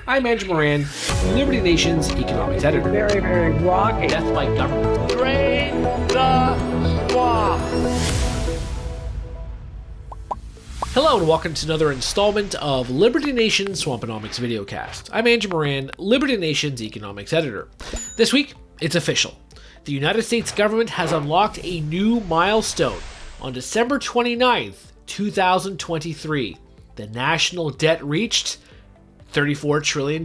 I'm Andrew Moran, Liberty Nation's economics editor. Very, very rocky. Death by government. Drain the swamp. Hello and welcome to another installment of Liberty Nation's Swamponomics videocast. I'm Andrew Moran, Liberty Nation's economics editor. This week, it's official. The United States government has unlocked a new milestone. On December 29th, 2023, the national debt reached $34 trillion,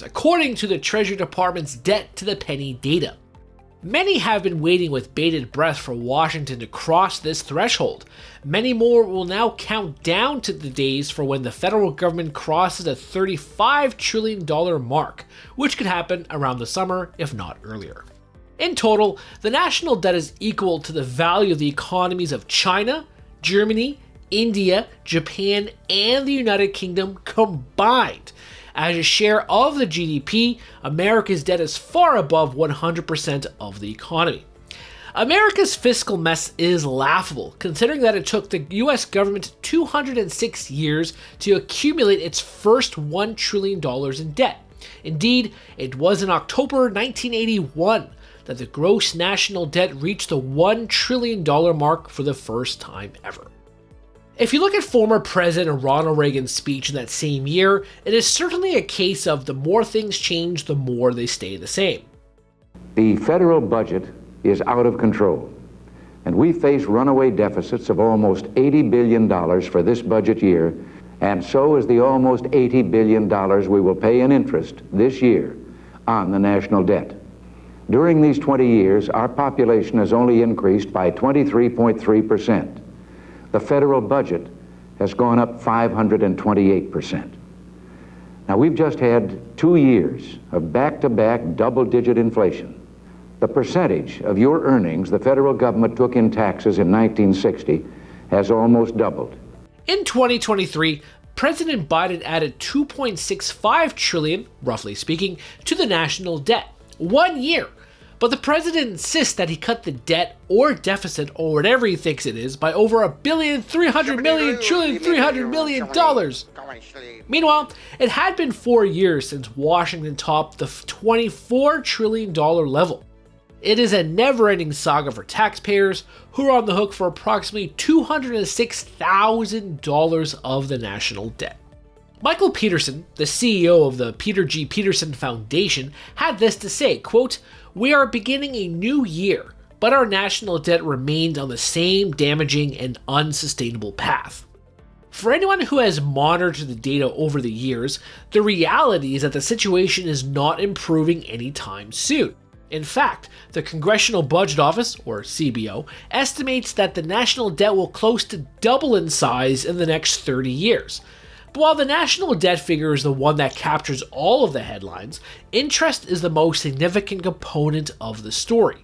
according to the Treasury Department's debt to the penny data. Many have been waiting with bated breath for Washington to cross this threshold. Many more will now count down to the days for when the federal government crosses a $35 trillion mark, which could happen around the summer, if not earlier. In total, the national debt is equal to the value of the economies of China, Germany, India, Japan, and the United Kingdom combined. As a share of the GDP, America's debt is far above 100% of the economy. America's fiscal mess is laughable, considering that it took the US government 206 years to accumulate its first $1 trillion in debt. Indeed, it was in October 1981 that the gross national debt reached the $1 trillion mark for the first time ever. If you look at former President Ronald Reagan's speech in that same year, it is certainly a case of the more things change, the more they stay the same. The federal budget is out of control, and we face runaway deficits of almost $80 billion for this budget year, and so is the almost $80 billion we will pay in interest this year on the national debt. During these 20 years, our population has only increased by 23.3%. The federal budget has gone up 528%. Now, we've just had 2 years of back-to-back double-digit inflation. The percentage of your earnings the federal government took in taxes in 1960 has almost doubled. In 2023, President Biden added $2.65 trillion, roughly speaking, to the national debt. 1 year. But the president insists that he cut the debt or deficit or whatever he thinks it is by over $1.3 billion. Meanwhile, it had been 4 years since Washington topped the $24 trillion level. It is a never-ending saga for taxpayers who are on the hook for approximately $206,000 of the national debt. Michael Peterson, the CEO of the Peter G. Peterson Foundation, had this to say, quote, "We are beginning a new year, but our national debt remains on the same damaging and unsustainable path." For anyone who has monitored the data over the years, the reality is that the situation is not improving anytime soon. In fact, the Congressional Budget Office, or CBO, estimates that the national debt will close to double in size in the next 30 years. But while the national debt figure is the one that captures all of the headlines, interest is the most significant component of the story.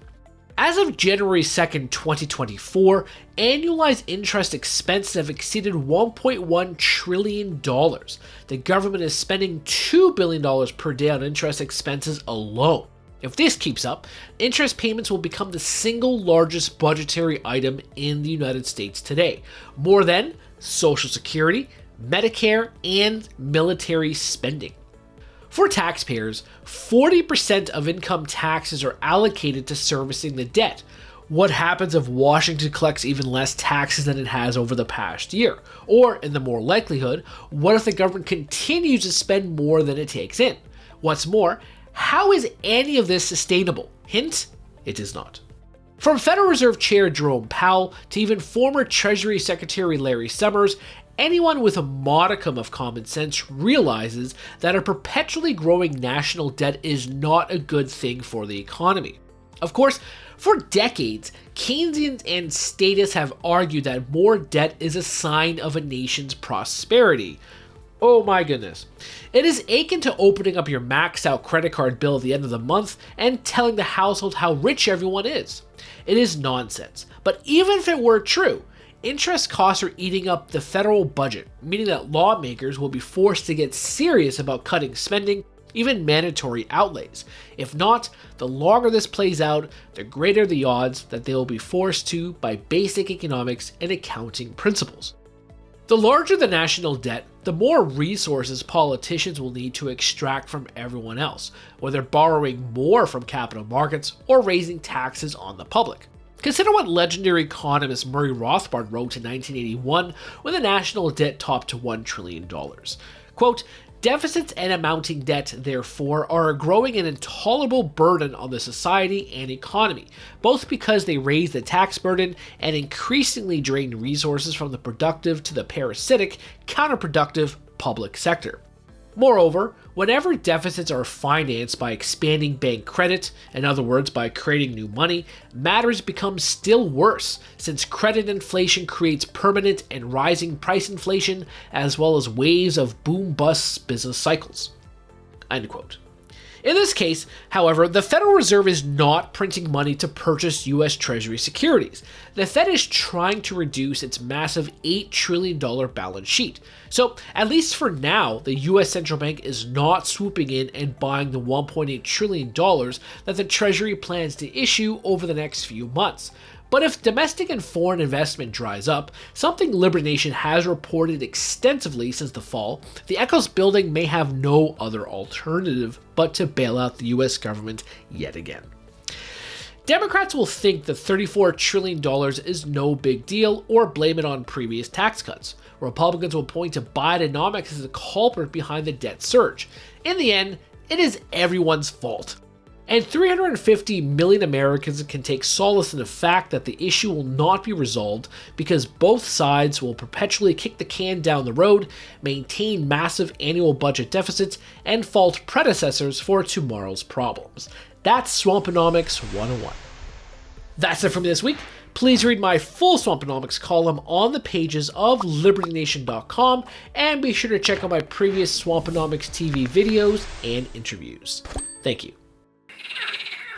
As of January 2nd, 2024, annualized interest expenses have exceeded $1.1 trillion. The government is spending $2 billion per day on interest expenses alone. If this keeps up, interest payments will become the single largest budgetary item in the United States today, more than Social Security, Medicare, and military spending. For taxpayers, 40% of income taxes are allocated to servicing the debt. What happens if Washington collects even less taxes than it has over the past year? Or, in the more likelihood, what if the government continues to spend more than it takes in? What's more, how is any of this sustainable? Hint, it is not. From Federal Reserve Chair Jerome Powell to even former Treasury Secretary Larry Summers, anyone with a modicum of common sense realizes that a perpetually growing national debt is not a good thing for the economy. Of course, for decades, Keynesians and statists have argued that more debt is a sign of a nation's prosperity. Oh my goodness. It is akin to opening up your maxed out credit card bill at the end of the month and telling the household how rich everyone is. It is nonsense. But even if it were true, interest costs are eating up the federal budget, meaning that lawmakers will be forced to get serious about cutting spending, even mandatory outlays. If not, the longer this plays out, the greater the odds that they will be forced to by basic economics and accounting principles. The larger the national debt, the more resources politicians will need to extract from everyone else, whether borrowing more from capital markets or raising taxes on the public. Consider what legendary economist Murray Rothbard wrote in 1981 when the national debt topped to $1 trillion. Quote, "Deficits and amounting debt, therefore, are growing an intolerable burden on the society and economy, both because they raise the tax burden and increasingly drain resources from the productive to the parasitic, counterproductive public sector. Moreover, whenever deficits are financed by expanding bank credit, in other words by creating new money, matters become still worse, since credit inflation creates permanent and rising price inflation, as well as waves of boom-bust business cycles." End quote. In this case, however, the Federal Reserve is not printing money to purchase US Treasury securities. The Fed is trying to reduce its massive $8 trillion balance sheet. So, at least for now, the US Central Bank is not swooping in and buying the $1.8 trillion that the Treasury plans to issue over the next few months. But if domestic and foreign investment dries up, something Liberty Nation has reported extensively since the fall, the Echoes building may have no other alternative but to bail out the US government yet again. Democrats will think that $34 trillion is no big deal or blame it on previous tax cuts. Republicans will point to Bidenomics as the culprit behind the debt surge. In the end, it is everyone's fault. And 350 million Americans can take solace in the fact that the issue will not be resolved because both sides will perpetually kick the can down the road, maintain massive annual budget deficits, and fault predecessors for tomorrow's problems. That's Swamponomics 101. That's it from me this week. Please read my full Swamponomics column on the pages of LibertyNation.com, and be sure to check out my previous Swamponomics TV videos and interviews. Thank you.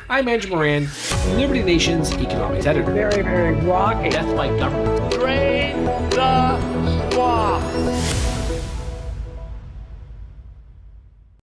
I'm Andrew Moran, Liberty Nation's economics editor. Very, very rocky. Death by government. Drain the swamp.